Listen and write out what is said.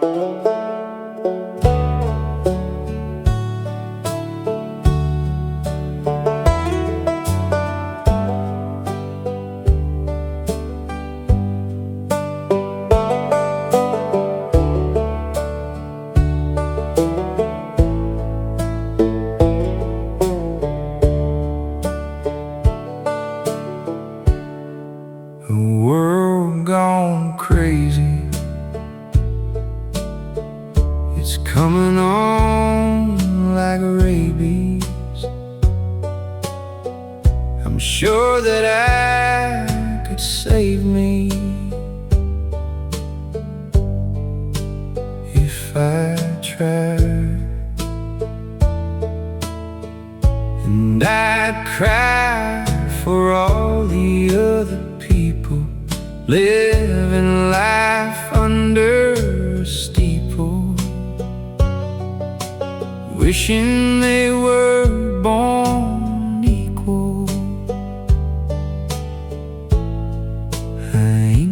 The world gone crazy, it's coming on like rabies. I'm sure that I could save me if I tried, and I'd cry for all the other people living life under a steeple, wishing they were born equal. I